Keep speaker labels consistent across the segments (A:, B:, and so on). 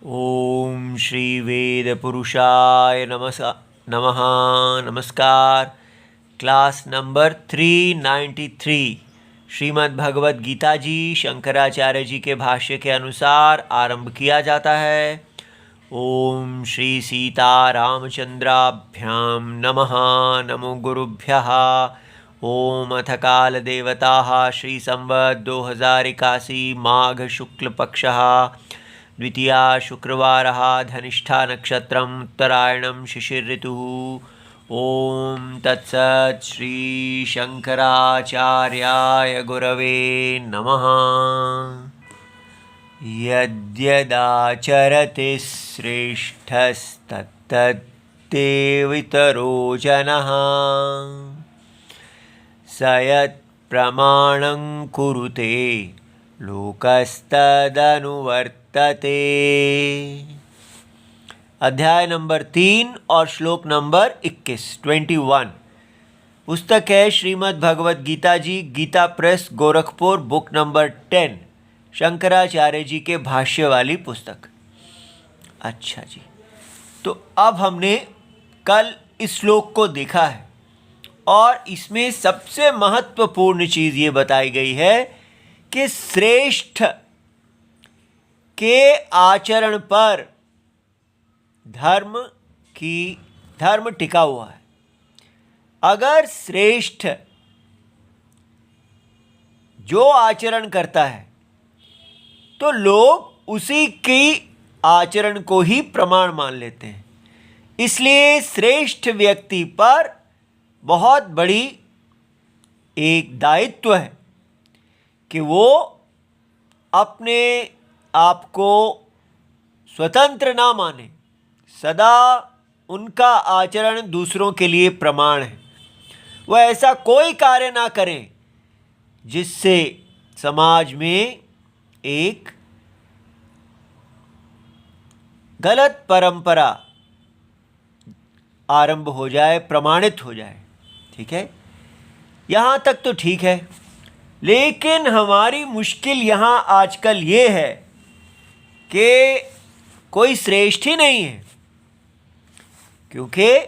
A: ओम श्री वेद पुरुषाय नमः। नमस्कार। क्लास नंबर 393 श्रीमद् भगवद गीता जी शंकराचार्य जी के भाष्य के अनुसार आरंभ किया जाता है। ओम श्री सीता रामचंद्राभ्याम नमः। नमो गुरुभ्यः। ओम अथ काल देवताः श्री संवत् 2081 माघ शुक्ल पक्षः द्वितीया शुक्रवारः धनिष्ठा नक्षत्रम् उत्तरायणं शिशिर ऋतुः। ओम तत्सत् श्री शंकराचार्याय गुरवे नमः। यद्यदाचरति श्रेष्ठस्तत्तद्देवितरो जनः स यत्प्रमाणं कुरुते लोकस्तदनुवर्तते। अध्याय नंबर 3 और श्लोक नंबर 21 पुस्तक है Shrimad Bhagavad Gita ji, Gita press, Gorakhpur, book number 10, Shankaracharya ji के भाष्य वाली पुस्तक। अच्छा जी, तो अब हमने कल इस श्लोक को देखा है और इसमें सबसे महत्वपूर्ण चीज़ ये बताई गई है कि श्रेष्ठ के आचरण पर धर्म टिका हुआ है। अगर श्रेष्ठ जो आचरण करता है तो लोग उसी की आचरण को ही प्रमाण मान लेते हैं। इसलिए श्रेष्ठ व्यक्ति पर बहुत बड़ी एक दायित्व है कि वो अपने आप को स्वतंत्र ना माने, सदा उनका आचरण दूसरों के लिए प्रमाण है। वह ऐसा कोई कार्य ना करें जिससे समाज में एक गलत परंपरा आरंभ हो जाए, प्रमाणित हो जाए। ठीक है, यहाँ तक तो ठीक है, लेकिन हमारी मुश्किल यहाँ आजकल ये है कि कोई श्रेष्ठ ही नहीं है, क्योंकि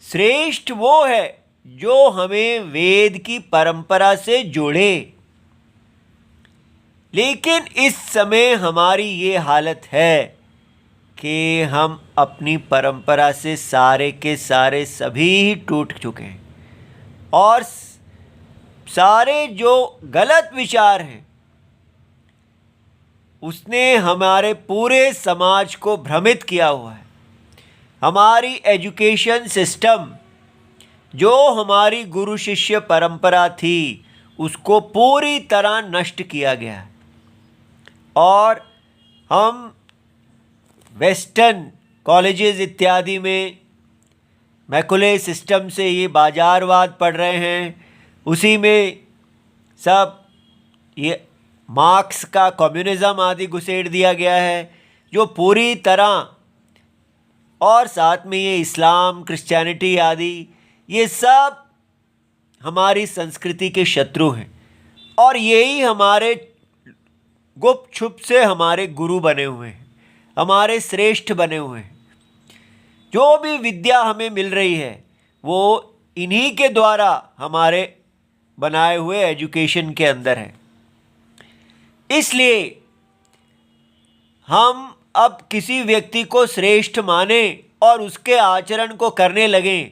A: श्रेष्ठ वो है जो हमें वेद की परंपरा से जोड़े। लेकिन इस समय हमारी ये हालत है कि हम अपनी परंपरा से सारे के सारे सभी ही टूट चुके हैं और सारे जो गलत विचार हैं उसने हमारे पूरे समाज को भ्रमित किया हुआ है। हमारी एजुकेशन सिस्टम, जो हमारी गुरु शिष्य परंपरा थी, उसको पूरी तरह नष्ट किया गया है और हम वेस्टर्न कॉलेजेस इत्यादि में मैकुले सिस्टम से ये बाजारवाद पढ़ रहे हैं। उसी में सब ये मार्क्स का कम्युनिज़्म आदि घुसेड़ दिया गया है, जो पूरी तरह, और साथ में ये इस्लाम, क्रिश्चियनिटी आदि, ये सब हमारी संस्कृति के शत्रु हैं और यही हमारे गुप्त छुप से हमारे गुरु बने हुए हैं, हमारे श्रेष्ठ बने हुए हैं। जो भी विद्या हमें मिल रही है वो इन्हीं के द्वारा हमारे बनाए हुए एजुकेशन के अंदर है। इसलिए हम अब किसी व्यक्ति को श्रेष्ठ माने और उसके आचरण को करने लगें,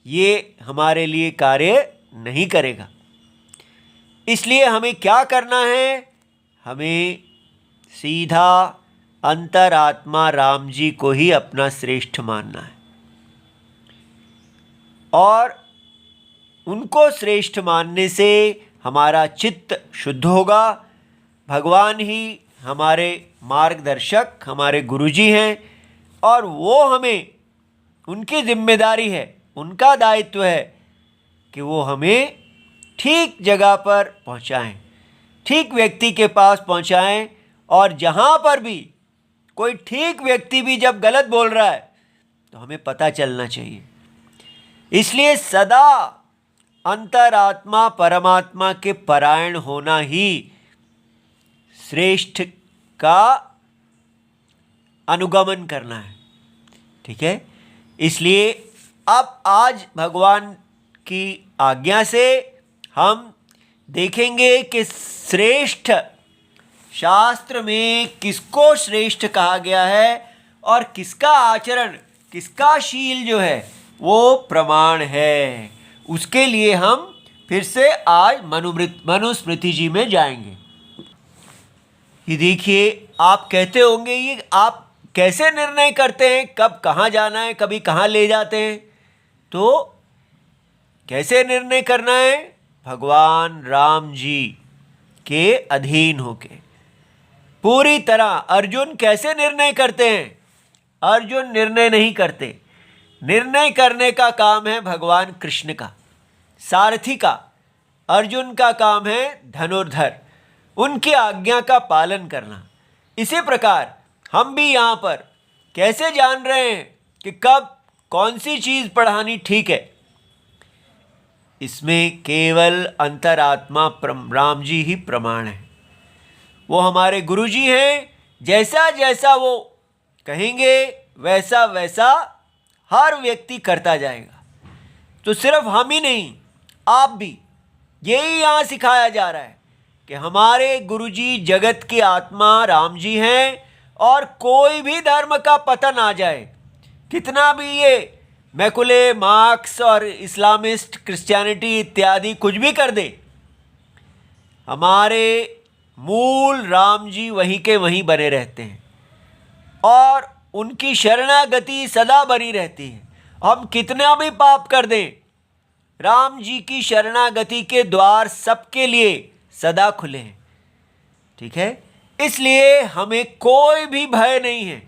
A: ये हमारे लिए कार्य नहीं करेगा। इसलिए हमें क्या करना है? हमें सीधा अंतरात्मा राम जी को ही अपना श्रेष्ठ मानना है और उनको श्रेष्ठ मानने से हमारा चित्त शुद्ध होगा। भगवान ही हमारे मार्गदर्शक, हमारे गुरुजी हैं और वो हमें, उनकी जिम्मेदारी है, उनका दायित्व है कि वो हमें ठीक जगह पर पहुंचाएं, ठीक व्यक्ति के पास पहुंचाएं। और जहां पर भी कोई ठीक व्यक्ति भी जब गलत बोल रहा है तो हमें पता चलना चाहिए। इसलिए सदा अंतरात्मा परमात्मा के परायण होना ही श्रेष्ठ का अनुगमन करना है। ठीक है, इसलिए अब आज भगवान की आज्ञा से हम देखेंगे कि श्रेष्ठ शास्त्र में किसको श्रेष्ठ कहा गया है और किसका आचरण, किसका शील जो है वो प्रमाण है। उसके लिए हम फिर से आज मनुस्मृति जी में जाएंगे। ये देखिए, आप कहते होंगे ये आप कैसे निर्णय करते हैं कब कहाँ जाना है, कभी कहाँ ले जाते हैं? तो कैसे निर्णय करना है? भगवान राम जी के अधीन होके पूरी तरह। अर्जुन कैसे निर्णय करते हैं? अर्जुन निर्णय नहीं करते। निर्णय करने का काम है भगवान कृष्ण का, सारथी का। अर्जुन का काम है धनुर्धर, उनकी आज्ञा का पालन करना। इसी प्रकार हम भी यहाँ पर कैसे जान रहे हैं कि कब कौन सी चीज़ पढ़ानी ठीक है? इसमें केवल अंतरात्मा राम जी ही प्रमाण है। वो हमारे गुरु जी हैं। जैसा जैसा वो कहेंगे वैसा वैसा हर व्यक्ति करता जाएगा। तो सिर्फ हम ही नहीं, आप भी। यही यहाँ सिखाया जा रहा है कि हमारे गुरुजी जगत की आत्मा राम जी हैं और कोई भी धर्म का पतन आ जाए, कितना भी ये मैकुले मार्क्स और इस्लामिस्ट क्रिश्चियनिटी इत्यादि कुछ भी कर दे, हमारे मूल राम जी वहीं के वहीं बने रहते हैं और उनकी शरणागति सदा बनी रहती है। हम कितना भी पाप कर दें, राम जी की शरणागति के द्वार सबके लिए सदा खुले हैं। ठीक है, इसलिए हमें कोई भी भय नहीं है।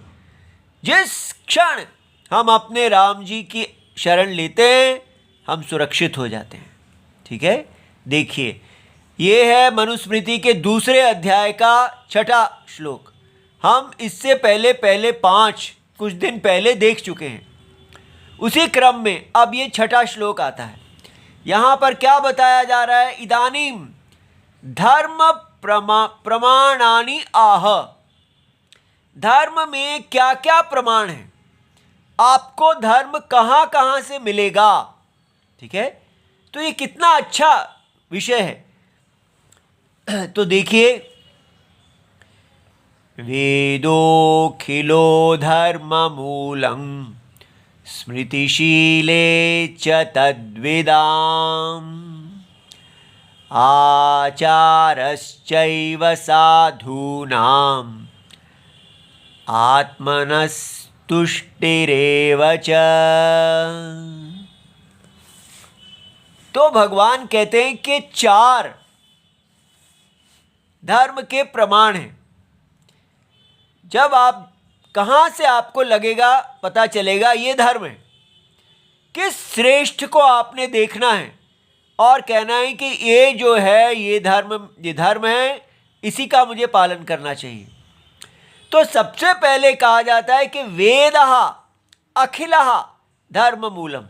A: जिस क्षण हम अपने राम जी की शरण लेते हैं हम सुरक्षित हो जाते हैं। ठीक है, देखिए ये है मनुस्मृति के दूसरे अध्याय का 6वां श्लोक। हम इससे पहले 5 कुछ दिन पहले देख चुके हैं। उसी क्रम में अब ये 6वां श्लोक आता है। यहाँ पर क्या बताया जा रहा है? इदानीम धर्म प्रमाणानि आह। धर्म में क्या क्या प्रमाण है, आपको धर्म कहाँ कहाँ से मिलेगा? ठीक है, तो ये कितना अच्छा विषय है। तो देखिए, वेदोऽखिलो धर्ममूलं स्मृतिशीले च तद्विदाम् आचारश्चैव साधूनाम् आत्मनस्तुष्टिरेव च। तो भगवान कहते हैं कि 4 धर्म के प्रमाण हैं। जब आप कहाँ से आपको लगेगा, पता चलेगा ये धर्म है, किस श्रेष्ठ को आपने देखना है और कहना है कि ये जो है ये धर्म है, इसी का मुझे पालन करना चाहिए। तो सबसे पहले कहा जाता है कि वेदः अखिलः धर्म मूलम।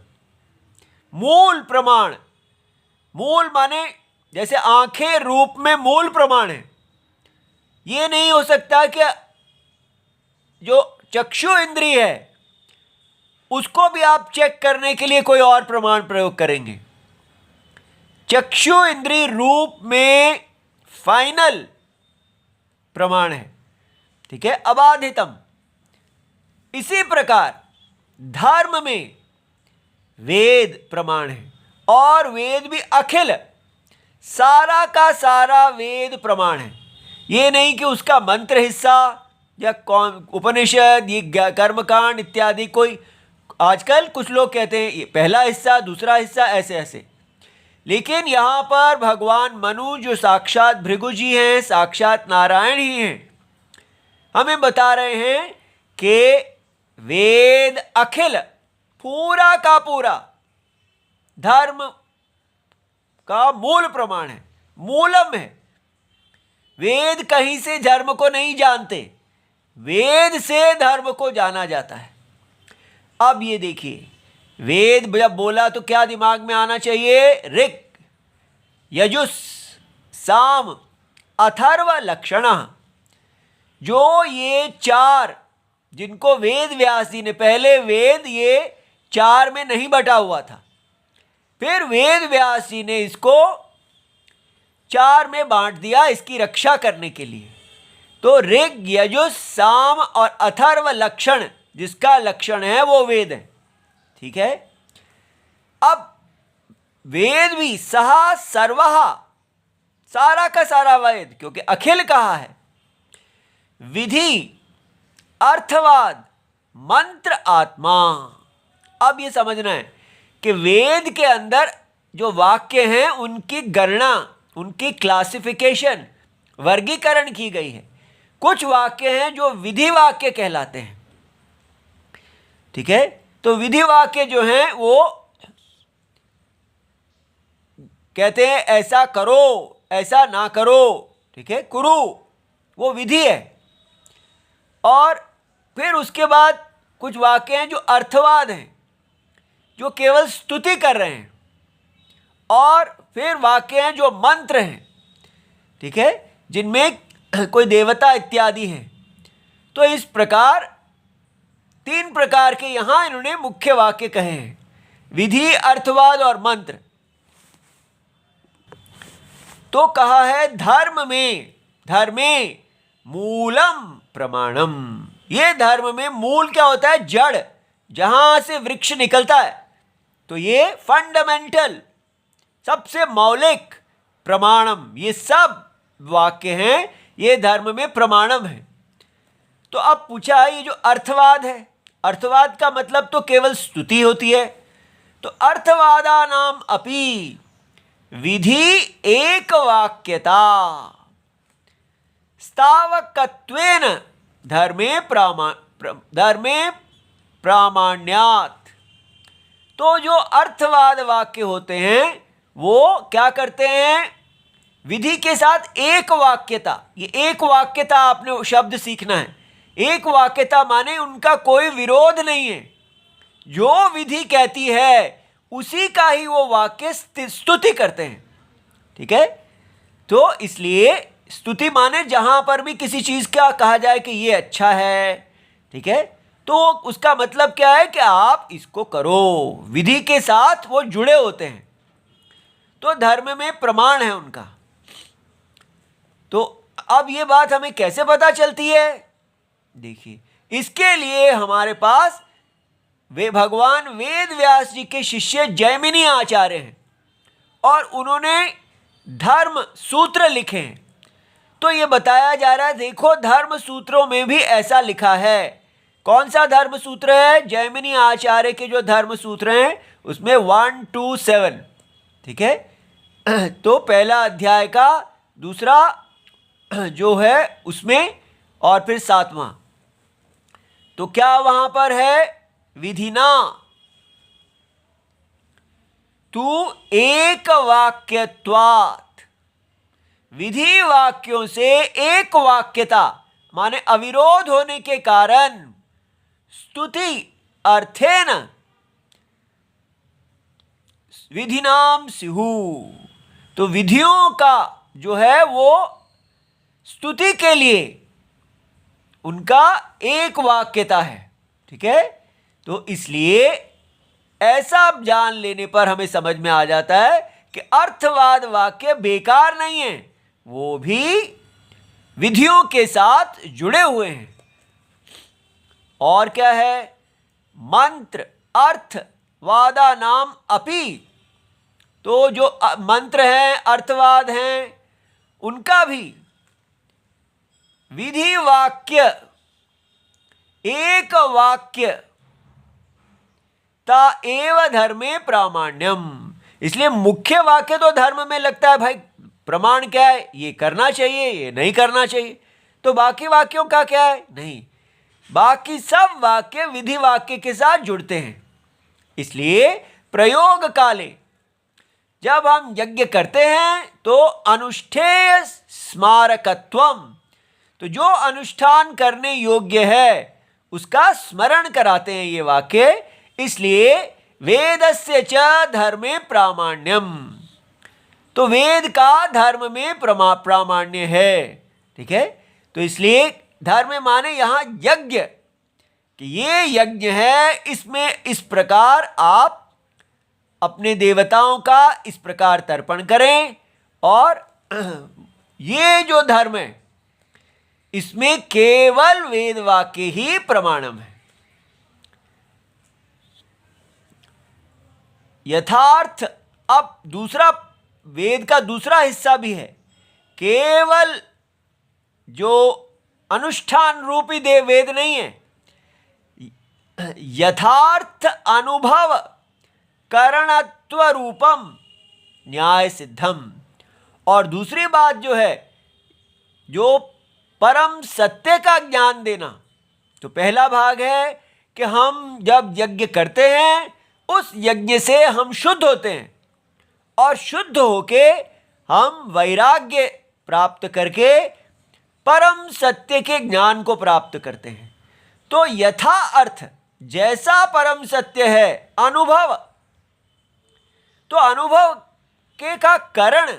A: मूल प्रमाण, मूल माने जैसे आंखें रूप में मूल प्रमाण है। ये नहीं हो सकता कि जो चक्षु इंद्रिय है उसको भी आप चेक करने के लिए कोई और प्रमाण प्रयोग करेंगे। चक्षु इंद्रिय रूप में फाइनल प्रमाण है। ठीक है, अबाधितम। इसी प्रकार धर्म में वेद प्रमाण है और वेद भी अखिल, सारा का सारा वेद प्रमाण है। ये नहीं कि उसका मंत्र हिस्सा या उपनिषद, ये कर्मकांड इत्यादि कोई। आजकल कुछ लोग कहते हैं ये पहला हिस्सा, दूसरा हिस्सा, ऐसे ऐसे। लेकिन यहाँ पर भगवान मनु जो साक्षात भृगु जी हैं, साक्षात नारायण ही हैं, हमें बता रहे हैं कि वेद अखिल, पूरा का पूरा धर्म का मूल प्रमाण है, मूलम है। वेद कहीं से धर्म को नहीं जानते, वेद से धर्म को जाना जाता है। अब ये देखिए, वेद जब बोला तो क्या दिमाग में आना चाहिए? ऋक्, यजुस्, साम, अथर्व, लक्षणः। जो ये 4 जिनको वेद व्यास जी ने, पहले वेद ये 4 में नहीं बटा हुआ था, फिर वेद व्यास जी ने इसको 4 में बांट दिया इसकी रक्षा करने के लिए। तो ऋग, यजुः, साम और अथर्व लक्षण, जिसका लक्षण है वो वेद है। ठीक है। अब वेद भी सहा सर्वहा, सारा का सारा वेद, क्योंकि अखिल कहा है, विधि, अर्थवाद, मंत्र, आत्मा। अब ये समझना है कि वेद के अंदर जो वाक्य हैं उनकी गणना, उनकी क्लासिफिकेशन, वर्गीकरण की गई है। कुछ वाक्य हैं जो विधि वाक्य कहलाते हैं। ठीक है। तो विधि वाक्य जो हैं वो कहते हैं ऐसा करो, ऐसा ना करो। ठीक है, कुरु वो विधि है। और फिर उसके बाद कुछ वाक्य हैं जो अर्थवाद हैं, जो केवल स्तुति कर रहे हैं। और फिर वाक्य हैं जो मंत्र हैं। ठीक है, जिनमें कोई देवता इत्यादि हैं। तो इस प्रकार 3 प्रकार के यहां इन्होंने मुख्य वाक्य कहे हैं, विधि, अर्थवाद और मंत्र। तो कहा है धर्मे मूलम प्रमाणम। ये धर्म में मूल क्या होता है? जड़, जहां से वृक्ष निकलता है। तो ये फंडामेंटल, सबसे मौलिक प्रमाणम, ये सब वाक्य हैं, ये धर्म में प्रमाणम है। तो अब पूछा है ये जो अर्थवाद है, अर्थवाद का मतलब तो केवल स्तुति होती है। तो अर्थवादा नाम अपि विधि एक वाक्यता स्तावकत्वेन धर्मे प्रामाण्यात्। तो जो अर्थवाद वाक्य होते हैं वो क्या करते हैं? विधि के साथ एक वाक्यता, ये एक वाक्यता आपने शब्द सीखना है। एक वाक्यता माने उनका कोई विरोध नहीं है, जो विधि कहती है उसी का ही वो वाक्य स्तुति करते हैं। ठीक है। तो इसलिए स्तुति माने जहां पर भी किसी चीज का कहा जाए कि ये अच्छा है, ठीक है, तो उसका मतलब क्या है कि आप इसको करो, विधि के साथ वो जुड़े होते हैं। तो धर्म में प्रमाण है उनका। तो अब ये बात हमें कैसे पता चलती है? देखिए, इसके लिए हमारे पास वे भगवान वेद व्यास जी के शिष्य जैमिनी आचार्य हैं और उन्होंने धर्म सूत्र लिखे हैं। तो ये बताया जा रहा है, देखो धर्म सूत्रों में भी ऐसा लिखा है। कौन सा धर्म सूत्र है? जैमिनी आचार्य के जो धर्म सूत्र हैं उसमें 1 2 7। ठीक है। तो पहला अध्याय का दूसरा जो है उसमें, और फिर 7वां। तो क्या वहां पर है? विधिना तू एक वाक्यत्वात्, विधि वाक्यों से एक वाक्यता माने अविरोध होने के कारण स्तुति अर्थेन विधिनाम स्युः। तो विधियों का जो है वो स्तुति के लिए उनका एक वाक्यता है। ठीक है। तो इसलिए ऐसा जान लेने पर हमें समझ में आ जाता है कि अर्थवाद वाक्य बेकार नहीं है, वो भी विधियों के साथ जुड़े हुए हैं। और क्या है? मंत्र अर्थवादा नाम अपि। तो जो मंत्र हैं, अर्थवाद हैं, उनका भी विधि वाक्य एक वाक्य ता एव धर्मे प्रामाण्यम। इसलिए मुख्य वाक्य तो धर्म में लगता है भाई, प्रमाण क्या है? ये करना चाहिए, ये नहीं करना चाहिए। तो बाकी वाक्यों का क्या है? नहीं, बाकी सब वाक्य विधि वाक्य के साथ जुड़ते हैं। इसलिए प्रयोग काले जब हम यज्ञ करते हैं तो अनुष्ठेय स्मारकत्वम, तो जो अनुष्ठान करने योग्य है उसका स्मरण कराते हैं ये वाक्य। इसलिए वेदस्य च धर्मे प्रामाण्यम, तो वेद का धर्म में प्रामाण्य है। ठीक है। तो इसलिए धर्म माने यहां यज्ञ, कि ये यज्ञ है, इसमें इस प्रकार आप अपने देवताओं का इस प्रकार तर्पण करें, और ये जो धर्म है इसमें केवल वेद वाक्य ही प्रमाणम है। यथार्थ, अब दूसरा वेद का दूसरा हिस्सा भी है, केवल जो अनुष्ठान रूपी देव वेद नहीं है, यथार्थ अनुभव करणत्व रूपम न्याय सिद्धम। और दूसरी बात जो है, जो परम सत्य का ज्ञान देना, तो पहला भाग है कि हम जब यज्ञ करते हैं उस यज्ञ से हम शुद्ध होते हैं, और शुद्ध होके हम वैराग्य प्राप्त करके परम सत्य के ज्ञान को प्राप्त करते हैं। तो यथा अर्थ, जैसा परम सत्य है अनुभव, तो अनुभव के का करण,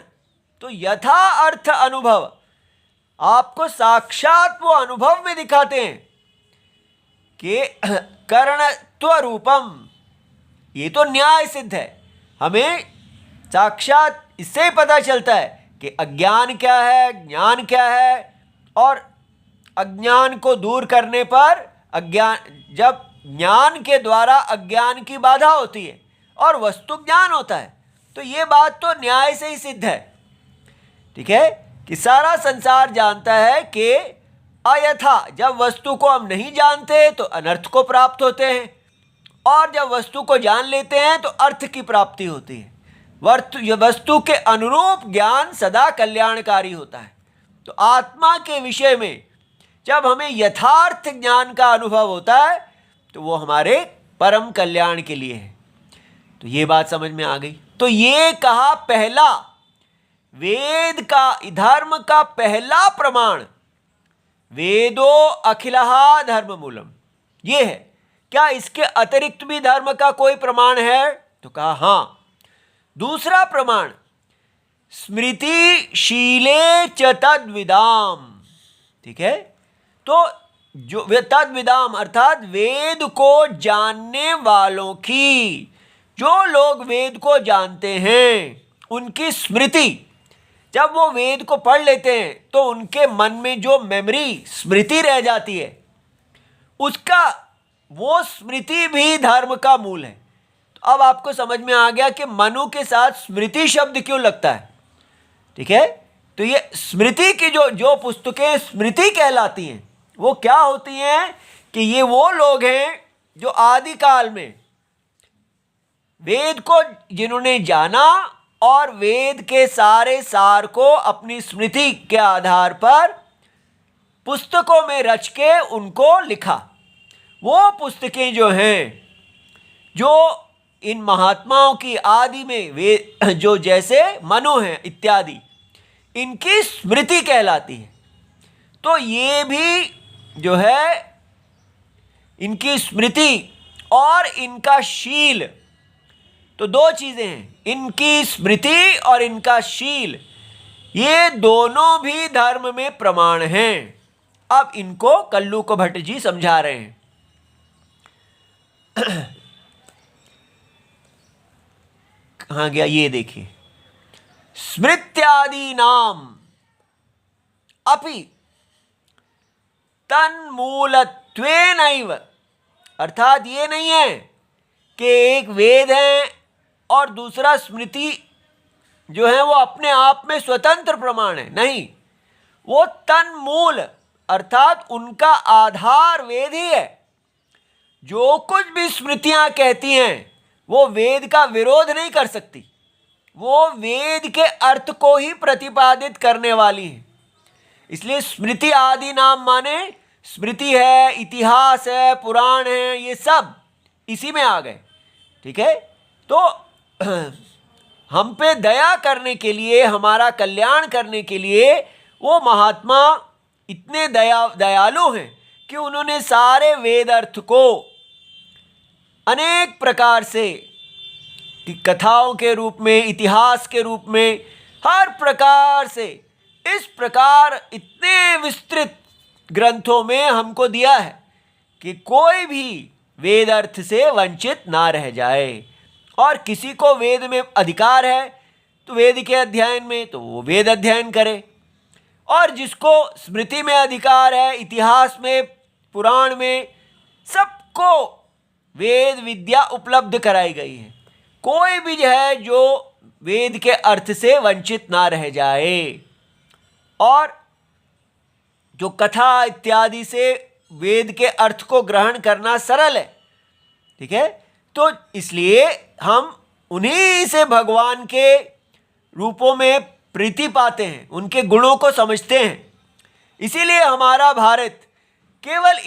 A: तो यथा अर्थ अनुभव आपको साक्षात वो अनुभव में दिखाते हैं कि करणत्व रूपम, ये तो न्याय सिद्ध है। हमें साक्षात इससे ही पता चलता है कि अज्ञान क्या है, ज्ञान क्या है, और अज्ञान को दूर करने पर अज्ञान, जब ज्ञान के द्वारा अज्ञान की बाधा होती है और वस्तु ज्ञान होता है, तो ये बात तो न्याय से ही सिद्ध है। ठीक है, कि सारा संसार जानता है कि अयथा, जब वस्तु को हम नहीं जानते तो अनर्थ को प्राप्त होते हैं, और जब वस्तु को जान लेते हैं तो अर्थ की प्राप्ति होती है। वस्तु के अनुरूप ज्ञान सदा कल्याणकारी होता है। तो आत्मा के विषय में जब हमें यथार्थ ज्ञान का अनुभव होता है तो वो हमारे परम कल्याण के लिए है। तो ये बात समझ में आ गई। तो ये कहा पहला वेद का, धर्म का पहला प्रमाण, वेदो अखिलहा धर्म मूलम, ये है। क्या इसके अतिरिक्त भी धर्म का कोई प्रमाण है? तो कहा हाँ। दूसरा प्रमाण, स्मृति शीले च तद्विदाम। ठीक है, तो जो तद्विदाम अर्थात वेद को जानने वालों की, जो लोग वेद को जानते हैं उनकी स्मृति, जब वो वेद को पढ़ लेते हैं तो उनके मन में जो मेमोरी, स्मृति रह जाती है, उसका वो स्मृति भी धर्म का मूल है। तो अब आपको समझ में आ गया कि मनु के साथ स्मृति शब्द क्यों लगता है। ठीक है, तो ये स्मृति की जो पुस्तकें स्मृति कहलाती हैं, वो क्या होती हैं कि ये वो लोग हैं जो आदि काल में वेद को जिन्होंने जाना और वेद के सारे सार को अपनी स्मृति के आधार पर पुस्तकों में रच के उनको लिखा। वो पुस्तकें जो हैं, जो इन महात्माओं की आदि में वे जो जैसे मनु हैं इत्यादि, इनकी स्मृति कहलाती है। तो ये भी जो है, इनकी स्मृति और इनका शील, तो दो चीज़ें हैं, इनकी स्मृति और इनका शील, ये दोनों भी धर्म में प्रमाण हैं। अब इनको कल्लू को भट्ट जी समझा रहे हैं। कहाँ गया, ये देखिए, स्मृत्यादि नाम अपि तन्मूलत्वेनैव, अर्थात ये नहीं है कि एक वेद है और दूसरा स्मृति जो है वो अपने आप में स्वतंत्र प्रमाण है, नहीं, वो तन्मूल अर्थात उनका आधार वेद ही है। जो कुछ भी स्मृतियां कहती हैं वो वेद का विरोध नहीं कर सकती, वो वेद के अर्थ को ही प्रतिपादित करने वाली है। इसलिए स्मृति आदि नाम माने स्मृति है, इतिहास है, पुराण है, ये सब इसी में आ गए। ठीक है, तो हम पे दया करने के लिए, हमारा कल्याण करने के लिए वो महात्मा इतने दयालु हैं कि उन्होंने सारे वेद अर्थ को अनेक प्रकार से कथाओं के रूप में, इतिहास के रूप में, हर प्रकार से इस प्रकार इतने विस्तृत ग्रंथों में हमको दिया है कि कोई भी वेद अर्थ से वंचित ना रह जाए। और किसी को वेद में अधिकार है तो वेद के अध्ययन में, तो वो वेद अध्ययन करे, और जिसको स्मृति में अधिकार है, इतिहास में, पुराण में, सबको वेद विद्या उपलब्ध कराई गई है। कोई भी है जो वेद के अर्थ से वंचित ना रह जाए। और जो कथा इत्यादि से वेद के अर्थ को ग्रहण करना सरल है, ठीक है, तो इसलिए हम उन्हीं से भगवान के रूपों में प्रीति पाते हैं, उनके गुणों को समझते हैं। इसीलिए हमारा भारत केवल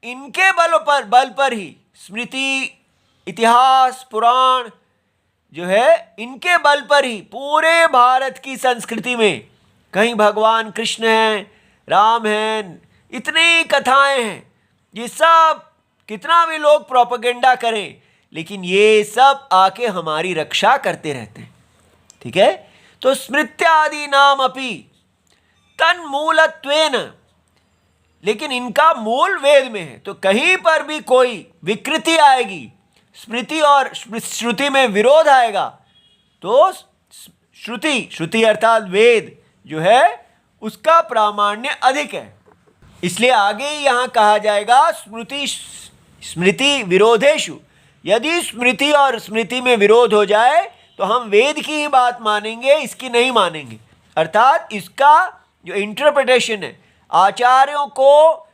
A: इनके बल पर ही, स्मृति, इतिहास, पुराण जो है, इनके बल पर ही पूरे भारत की संस्कृति में कहीं भगवान कृष्ण हैं, राम हैं, इतनी कथाएं हैं। ये सब कितना भी लोग प्रोपेगेंडा करें, लेकिन ये सब आके हमारी रक्षा करते रहते हैं, ठीक है। तो स्मृत्यादि नाम अपि तन्मूलत्वेन, लेकिन इनका मूल वेद में है। तो कहीं पर भी कोई विकृति आएगी, स्मृति और श्रुति में विरोध आएगा, तो श्रुति अर्थात वेद जो है उसका प्रामाण्य अधिक है। इसलिए आगे यहाँ कहा जाएगा स्मृति विरोधेषु, यदि स्मृति और स्मृति में विरोध हो जाए तो हम वेद की ही बात मानेंगे, इसकी नहीं मानेंगे। अर्थात इसका जो इंटरप्रिटेशन है, आचार्यों को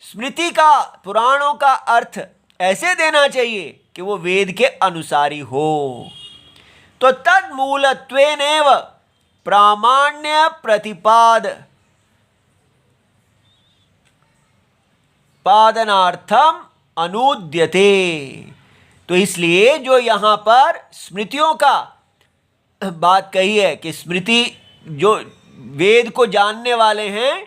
A: स्मृति का, पुराणों का अर्थ ऐसे देना चाहिए कि वो वेद के अनुसारी हो। तो तद मूलत्वेनेव प्रामाण्य पादनार्थम अनुद्यते। तो इसलिए जो यहाँ पर स्मृतियों का बात कही है कि स्मृति जो वेद को जानने वाले हैं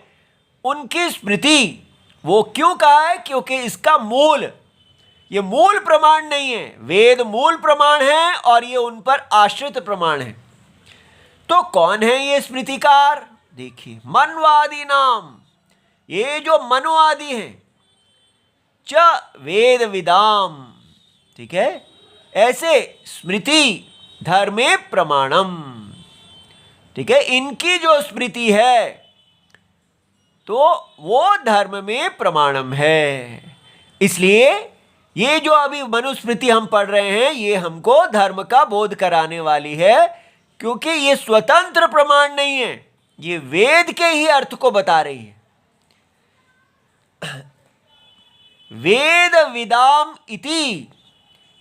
A: उनकी स्मृति, वो क्यों कहा है? क्योंकि इसका मूल, ये मूल प्रमाण नहीं है, वेद मूल प्रमाण है और ये उन पर आश्रित प्रमाण है। तो कौन है ये स्मृतिकार? देखिए, मनवादी नाम, ये जो मनुवादी हैं, च वेद विदाम, ठीक है, ऐसे स्मृति धर्मे प्रमाणम, ठीक है, इनकी जो स्मृति है तो वो धर्म में प्रमाणम है। इसलिए ये जो अभी मनुस्मृति हम पढ़ रहे हैं ये हमको धर्म का बोध कराने वाली है, क्योंकि ये स्वतंत्र प्रमाण नहीं है, ये वेद के ही अर्थ को बता रही है। वेद विदाम इति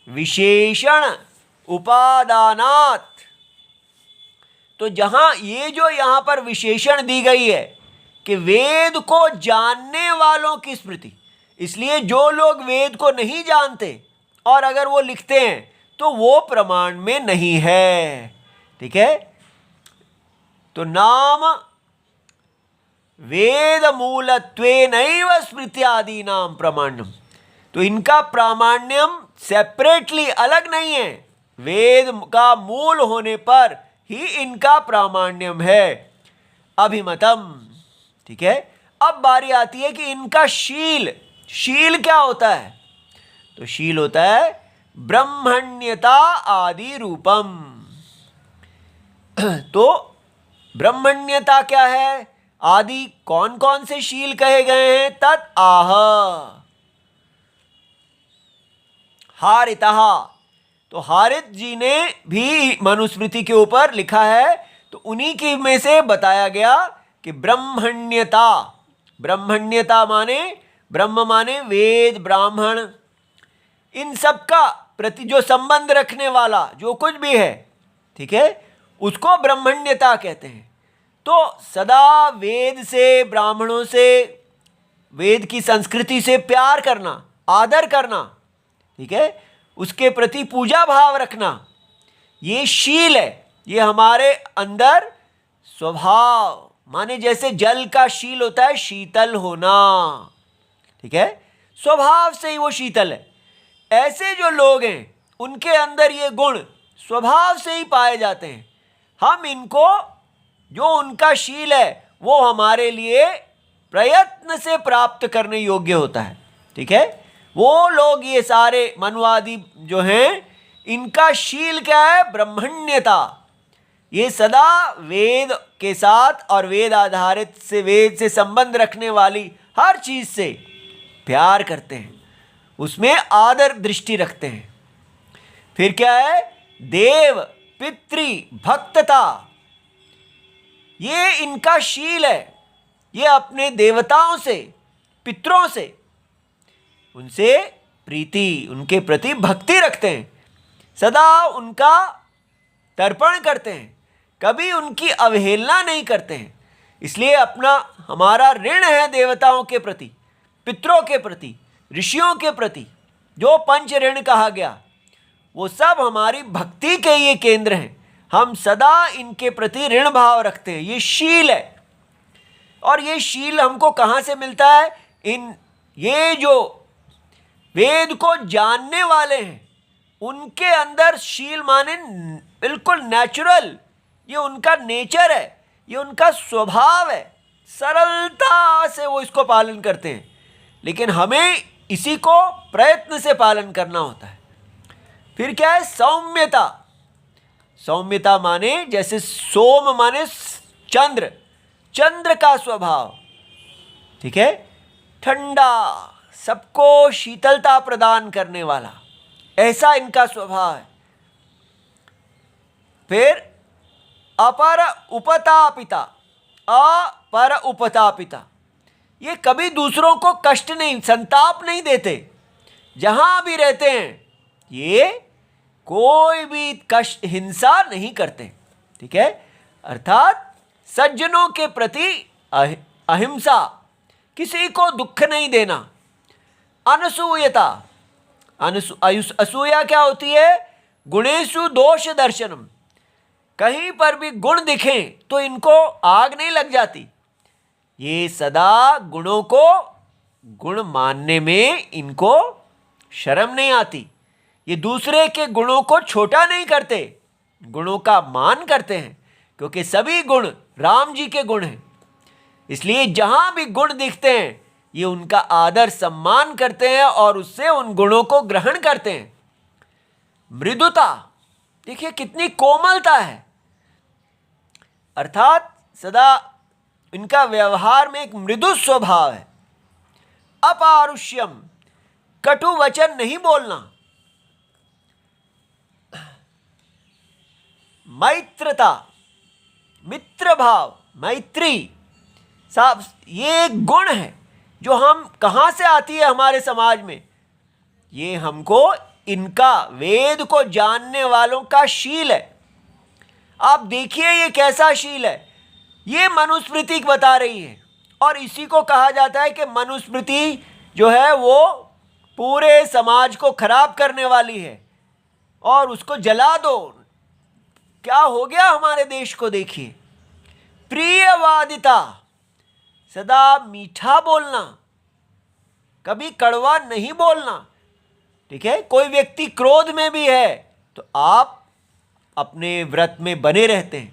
A: विशेषण उपादानात्, तो जहां ये जो यहां पर विशेषण दी गई है कि वेद को जानने वालों की स्मृति, इसलिए जो लोग वेद को नहीं जानते और अगर वो लिखते हैं तो वो प्रमाण में नहीं है, ठीक है। तो नाम वेद मूलत्वेनैव स्मृत्यादि नाम प्रमाण्यम, तो इनका प्रामाण्यम सेपरेटली अलग नहीं है, वेद का मूल होने पर ही इनका प्रामाण्यम है। अभिमतम, ठीक है। अब बारी आती है कि इनका शील, शील क्या होता है? तो शील होता है ब्रह्मण्यता आदि रूपम। तो ब्रह्मण्यता क्या है? आदि कौन कौन से शील कहे गए हैं? तत् आह हारितः, तो हारित जी ने भी मनुस्मृति के ऊपर लिखा है, तो उन्हीं की में से बताया गया कि ब्रह्मण्यता, ब्रह्मण्यता माने ब्रह्म माने वेद, ब्राह्मण, इन सब का प्रति जो संबंध रखने वाला जो कुछ भी है, ठीक है, उसको ब्रह्मण्यता कहते हैं। तो सदा वेद से, ब्राह्मणों से, वेद की संस्कृति से प्यार करना, आदर करना, ठीक है, उसके प्रति पूजा भाव रखना, ये शील है, ये हमारे अंदर स्वभाव, माने जैसे जल का शील होता है शीतल होना, ठीक है, स्वभाव से ही वो शीतल है। ऐसे जो लोग हैं उनके अंदर ये गुण स्वभाव से ही पाए जाते हैं। हम इनको, जो उनका शील है वो हमारे लिए प्रयत्न से प्राप्त करने योग्य होता है। ठीक है, वो लोग, ये सारे मनवादी जो हैं, इनका शील क्या है? ब्रह्मण्यता। ये सदा वेद के साथ और वेद आधारित से, वेद से संबंध रखने वाली हर चीज से प्यार करते हैं, उसमें आदर दृष्टि रखते हैं। फिर क्या है? देव पितृ भक्तता, ये इनका शील है। ये अपने देवताओं से, पितरों से, उनसे प्रीति, उनके प्रति भक्ति रखते हैं, सदा उनका तर्पण करते हैं, कभी उनकी अवहेलना नहीं करते हैं। इसलिए हमारा ऋण है देवताओं के प्रति, पितरों के प्रति, ऋषियों के प्रति। जो पंच ऋण कहा गया वो सब हमारी भक्ति के ये केंद्र हैं। हम सदा इनके प्रति ऋण भाव रखते हैं। ये शील है। और ये शील हमको कहाँ से मिलता है? ये जो वेद को जानने वाले हैं उनके अंदर शील माने बिल्कुल नेचुरल, ये उनका नेचर है, ये उनका स्वभाव है। सरलता से वो इसको पालन करते हैं, लेकिन हमें इसी को प्रयत्न से पालन करना होता है। फिर क्या है? सौम्यता। सौम्यता माने जैसे सोम माने चंद्र, चंद्र का स्वभाव, ठीक है, ठंडा, सबको शीतलता प्रदान करने वाला, ऐसा इनका स्वभाव है। फिर अपर उपतापिता, अपर उपतापिता, ये कभी दूसरों को कष्ट नहीं, संताप नहीं देते। जहां भी रहते हैं ये कोई भी कष्ट, हिंसा नहीं करते, ठीक है। अर्थात सज्जनों के प्रति अहिंसा, किसी को दुख नहीं देना। अनसूयता, असूया क्या होती है? गुणेषु दोष दर्शनम। कहीं पर भी गुण दिखें तो इनको आग नहीं लग जाती। ये सदा गुणों को गुण मानने में इनको शर्म नहीं आती। ये दूसरे के गुणों को छोटा नहीं करते, गुणों का मान करते हैं, क्योंकि सभी गुण राम जी के गुण हैं। इसलिए जहां भी गुण दिखते हैं ये उनका आदर सम्मान करते हैं और उससे उन गुणों को ग्रहण करते हैं। मृदुता, देखिए कितनी कोमलता है। अर्थात सदा इनका व्यवहार में एक मृदु स्वभाव है। अपारुष्यम, कटु वचन नहीं बोलना। मैत्रता, मित्र भाव, मैत्री, साहब ये एक गुण है जो हम कहां से आती है हमारे समाज में? ये हमको इनका, वेद को जानने वालों का शील है। आप देखिए ये कैसा शील है। ये मनुस्मृति बता रही है और इसी को कहा जाता है कि मनुस्मृति जो है वो पूरे समाज को खराब करने वाली है और उसको जला दो। क्या हो गया हमारे देश को? देखिए, प्रियवादिता, सदा मीठा बोलना, कभी कड़वा नहीं बोलना, ठीक है। कोई व्यक्ति क्रोध में भी है तो आप अपने व्रत में बने रहते हैं,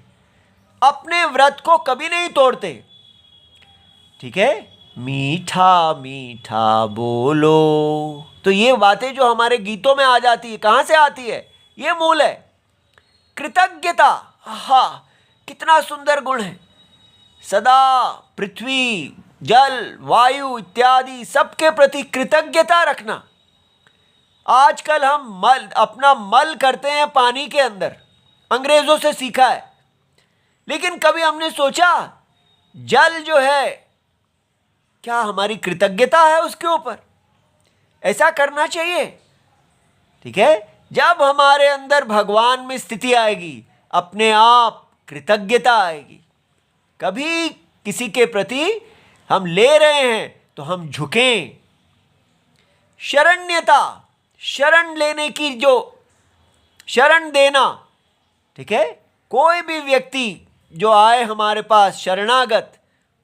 A: अपने व्रत को कभी नहीं तोड़ते, ठीक है। मीठा मीठा बोलो, तो ये बातें जो हमारे गीतों में आ जाती है, कहां से आती है? ये मूल है। कृतज्ञता, हा, कितना सुंदर गुण है। सदा पृथ्वी, जल, वायु इत्यादि सबके प्रति कृतज्ञता रखना। आजकल हम अपना मल करते हैं पानी के अंदर, अंग्रेजों से सीखा है। लेकिन कभी हमने सोचा जल जो है, क्या हमारी कृतज्ञता है उसके ऊपर? ऐसा करना चाहिए, ठीक है। जब हमारे अंदर भगवान में स्थिति आएगी, अपने आप कृतज्ञता आएगी। कभी किसी के प्रति हम ले रहे हैं तो हम झुकें। शरण्यता, शरण लेने की, जो शरण देना, ठीक है। कोई भी व्यक्ति जो आए हमारे पास शरणागत,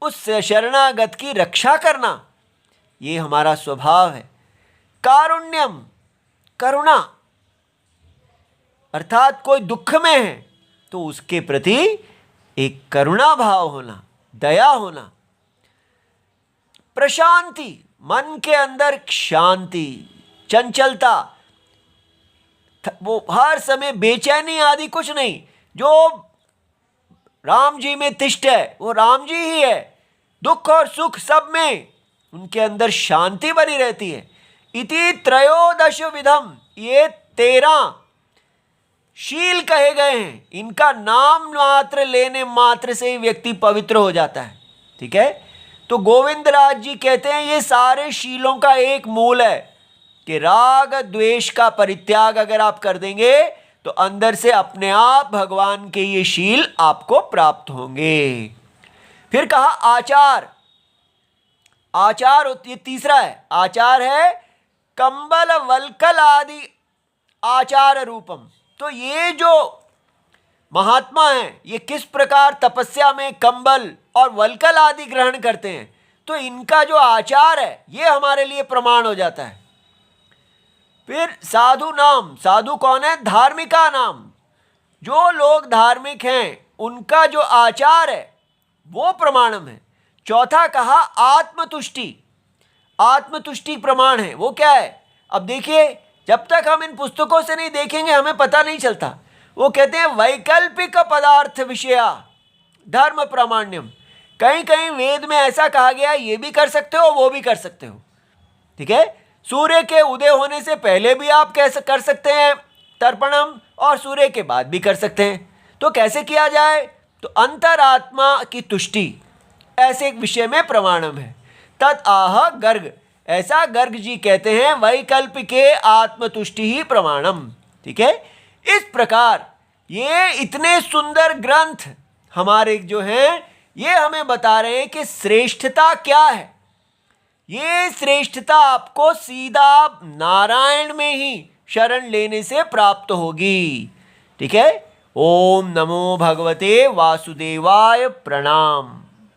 A: उस शरणागत की रक्षा करना, ये हमारा स्वभाव है। कारुण्यम, करुणा, अर्थात कोई दुख में है तो उसके प्रति एक करुणा भाव होना, दया होना। प्रशांति, मन के अंदर शांति, चंचलता, वो हर समय बेचैनी आदि कुछ नहीं। जो राम जी में तिष्ठ है वो राम जी ही है। दुख और सुख सब में उनके अंदर शांति बनी रहती है। इति त्रयोदश विधम, ये 13 शील कहे गए हैं। इनका नाम मात्र लेने मात्र से ही व्यक्ति पवित्र हो जाता है। ठीक है, तो गोविंदराज जी कहते हैं ये सारे शीलों का एक मूल है कि राग द्वेष का परित्याग अगर आप कर देंगे तो अंदर से अपने आप भगवान के ये शील आपको प्राप्त होंगे। फिर कहा आचार। आचार ये तीसरा है। आचार है कंबल वल्कल आदि आचार रूपम। तो ये जो महात्मा हैं ये किस प्रकार तपस्या में कंबल और वल्कल आदि ग्रहण करते हैं, तो इनका जो आचार है ये हमारे लिए प्रमाण हो जाता है। फिर साधु नाम। साधु कौन है? धार्मिका नाम। जो लोग धार्मिक हैं उनका जो आचार है वो प्रमाणम है। चौथा कहा आत्मतुष्टि। आत्मतुष्टि प्रमाण है। वो क्या है? अब देखिए, जब तक हम इन पुस्तकों से नहीं देखेंगे हमें पता नहीं चलता। वो कहते हैं वैकल्पिक पदार्थ विषया धर्म प्रामाण्यम। कहीं कहीं वेद में ऐसा कहा गया ये भी कर सकते हो वो भी कर सकते हो। ठीक है, सूर्य के उदय होने से पहले भी आप कैसे कर सकते हैं तर्पणम, और सूर्य के बाद भी कर सकते हैं। तो कैसे किया जाए? तो अंतरात्मा की तुष्टि ऐसे एक विषय में प्रमाणम है। तद आह गर्ग, ऐसा गर्ग जी कहते हैं वैकल्पिके आत्मतुष्टि ही प्रमाणम। ठीक है, इस प्रकार ये इतने सुंदर ग्रंथ हमारे जो हैं ये हमें बता रहे हैं कि श्रेष्ठता क्या है। ये श्रेष्ठता आपको सीधा नारायण में ही शरण लेने से प्राप्त होगी। ठीक है, ओम नमो भगवते वासुदेवाय, प्रणाम।